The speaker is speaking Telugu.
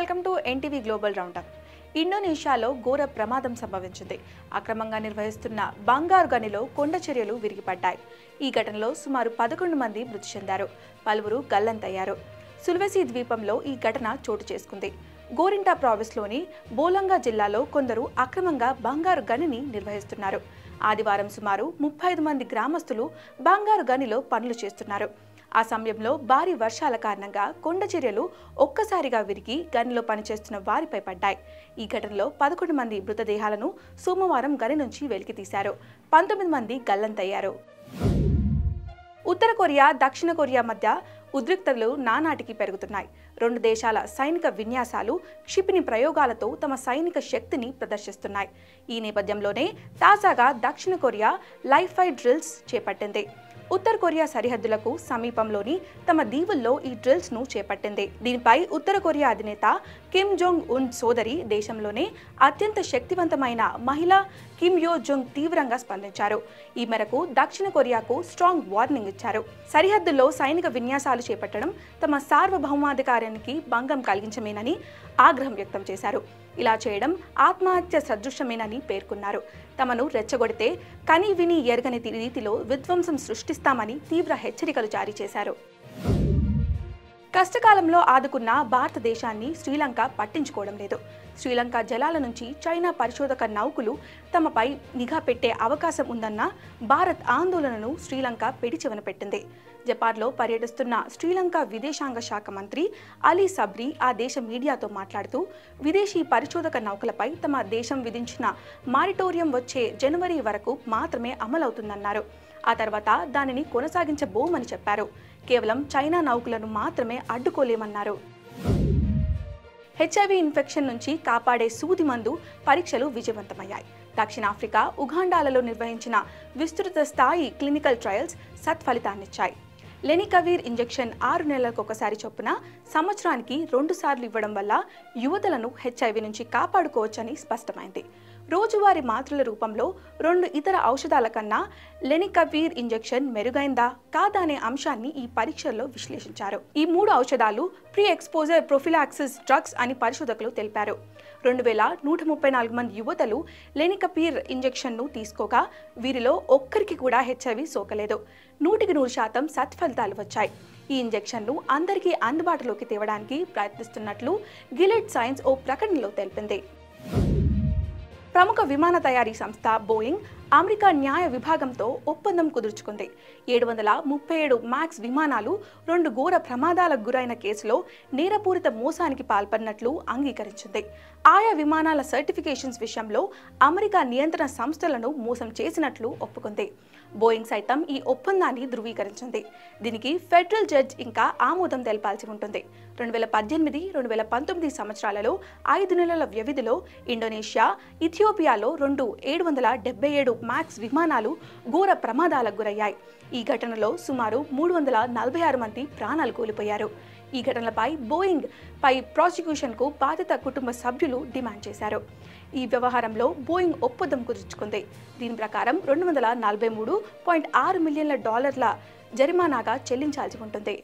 Welcome to NTV global roundup. ఇండోనేషియాలో ఘోర ప్రమాదం సంభవించింది. అక్రమంగా నిర్వహిస్తున్న బంగారు గనిలో కొండ చర్యలు విరిగిపడ్డాయి. ఈ ఘటనలో సుమారు 11 మంది మృతి చెందారు, పలువురు గల్లంతయ్యారు. సుల్వెసీ ద్వీపంలో ఈ ఘటన చోటు చేసుకుంది. గోరింటా ప్రావిన్స్లోని బోలంగా జిల్లాలో కొందరు అక్రమంగా బంగారు గనిని నిర్వహిస్తున్నారు. ఆదివారం సుమారు 35 మంది గ్రామస్తులు బంగారు గనిలో పనులు చేస్తున్నారు. ఆ సమయంలో భారీ వర్షాల కారణంగా కొండ చర్యలు ఒక్కసారిగా విరిగి గనిలో పనిచేస్తున్న వారిపై పడ్డాయి. ఈ ఘటనలో 11 మంది మృతదేహాలను సోమవారం గని నుంచి వెలికితీశారు. 19 మంది గల్లంతయ్యారు. ఉత్తర కొరియా, దక్షిణ కొరియా మధ్య ఉద్రిక్తతలు నానాటికి పెరుగుతున్నాయి. రెండు దేశాల సైనిక విన్యాసాలు, క్షిపణి ప్రయోగాలతో తమ సైనిక శక్తిని ప్రదర్శిస్తున్నాయి. ఈ నేపథ్యంలోనే తాజాగా దక్షిణ కొరియా లైవ్ ఫైర్ డ్రిల్స్ చేపట్టింది. ఉత్తర కొరియా సరిహద్దులకు సమీపంలోని తమ దీవుల్లో ఈ డ్రిల్స్ ను చేపట్టింది. దీనిపై ఉత్తర కొరియా అధినేత కిమ్ జోంగ్ ఉన్ సోదరి దేశంలోనే అత్యంత శక్తివంతమైన మహిళ కిమ్ యో జోంగ్ తీవ్రంగా స్పందించారు. ఈ మేరకు దక్షిణ కొరియాకు స్ట్రాంగ్ వార్నింగ్ ఇచ్చారు. సరిహద్దుల్లో సైనిక విన్యాసాలు చేపట్టడం తమ సార్వభౌమాధికారానికి భంగం కలిగించమేనని ఆగ్రహం వ్యక్తం చేశారు. ఇలా చేయడం ఆత్మహత్య సదృశ్యమేనని పేర్కొన్నారు. తమను రెచ్చగొడితే కని విని ఎరగని రీతిలో విధ్వంసం సృష్టిస్తామని తీవ్ర హెచ్చరికలు జారీ చేశారు. కష్టకాలంలో ఆదుకున్న భారతదేశాన్ని శ్రీలంక పట్టించుకోవడం లేదు. శ్రీలంక జలాల నుంచి చైనా పరిశోధక నౌకలు తమపై నిఘా పెట్టే అవకాశం ఉందన్న భారత్ ఆందోళనను శ్రీలంక పెడిచెవిన పెట్టింది. జపాన్లో పర్యటిస్తున్న శ్రీలంక విదేశాంగ శాఖ మంత్రి అలీ సబ్రీ ఆ దేశ మీడియాతో మాట్లాడుతూ విదేశీ పరిశోధక నౌకలపై తమ దేశం విధించిన మారిటోరియం వచ్చే జనవరి వరకు మాత్రమే అమలవుతుందన్నారు. ఆ తర్వాత దానిని కొనసాగించబోమని చెప్పారు. కేవలం చైనా నౌకలను మాత్రమే అడ్డుకోలేమన్నారు. హెచ్ఐవి ఇన్ఫెక్షన్ నుంచి కాపాడే సూది మందు పరీక్షలు విజయవంతమయ్యాయి. దక్షిణాఫ్రికా, ఉగాండాలలో నిర్వహించిన విస్తృత స్థాయి క్లినికల్ ట్రయల్స్ సత్ఫలితాన్నిచ్చాయి. లెనికవీర్ ఇంజెక్షన్ 6 నెలలకు ఒకసారి చొప్పున సంవత్సరానికి 2 సార్లు ఇవ్వడం వల్ల యువతులను హెచ్ఐవి నుంచి కాపాడుకోవచ్చని స్పష్టమైంది. రోజువారీ మాత్రల రూపంలో 2 ఇతర ఔషధాల కన్నా లెనికవీర్ ఇంజెక్షన్ మెరుగైందా కాదా అనే అంశాన్ని ఈ పరీక్షల్లో విశ్లేషించారు. ఈ 3 ఔషధాలు ప్రీ ఎక్స్పోజర్ ప్రొఫిలాక్సిస్ డ్రగ్స్ అని పరిశోధకులు తెలిపారు. 2134 మంది యువతలు లెనికవీర్ ఇంజెక్షన్ను తీసుకోగా వీరిలో ఒక్కరికి కూడా హెచ్ఐవి సోకలేదు. 100% సత్ఫలితాలు వచ్చాయి. ఈ ఇంజెక్షన్ను అందరికీ అందుబాటులోకి తేవడానికి ప్రయత్నిస్తున్నట్లు గిలెడ్ సైన్స్ ఓ ప్రకటనలో తెలిపింది. ప్రముఖ విమాన తయారీ సంస్థ బోయింగ్ అమెరికా న్యాయ విభాగంతో ఒప్పందం కుదుర్చుకుంది. 737 మ్యాక్స్ విమానాలు 2 ఘోర ప్రమాదాలకు గురైన కేసులో నేరపూరిత మోసానికి పాల్పడినట్లు అంగీకరించింది. ఆయా విమానాల సర్టిఫికేషన్స్ విషయంలో అమెరికా నియంత్రణ సంస్థలను మోసం చేసినట్లు ఒప్పుకుంది. బోయింగ్ సైతం ఈ ఒప్పందాన్ని ధృవీకరించింది. దీనికి ఫెడరల్ జడ్జ్ ఇంకా ఆమోదం తెలపాల్సి ఉంటుంది. 2018-2019 సంవత్సరాలలో 5 నెలల వ్యవధిలో ఇండోనేషియా, ఇథియోపియాలో 2 777 మ్యాక్స్ విమానాలు ఘోర ప్రమాదాలకు గురయ్యాయి. ఈ ఘటనలో సుమారు 346 మంది ప్రాణాలు కోల్పోయారు. ఈ ఘటనలపై బోయింగ్ పై ప్రాసిక్యూషన్కు బాధిత కుటుంబ సభ్యులు డిమాండ్ చేశారు. ఈ వ్యవహారంలో బోయింగ్ ఒప్పందం కుదుర్చుకుంది. దీని ప్రకారం $243.6 మిలియన్ల జరిమానాగా చెల్లించాల్సి ఉంటుంది.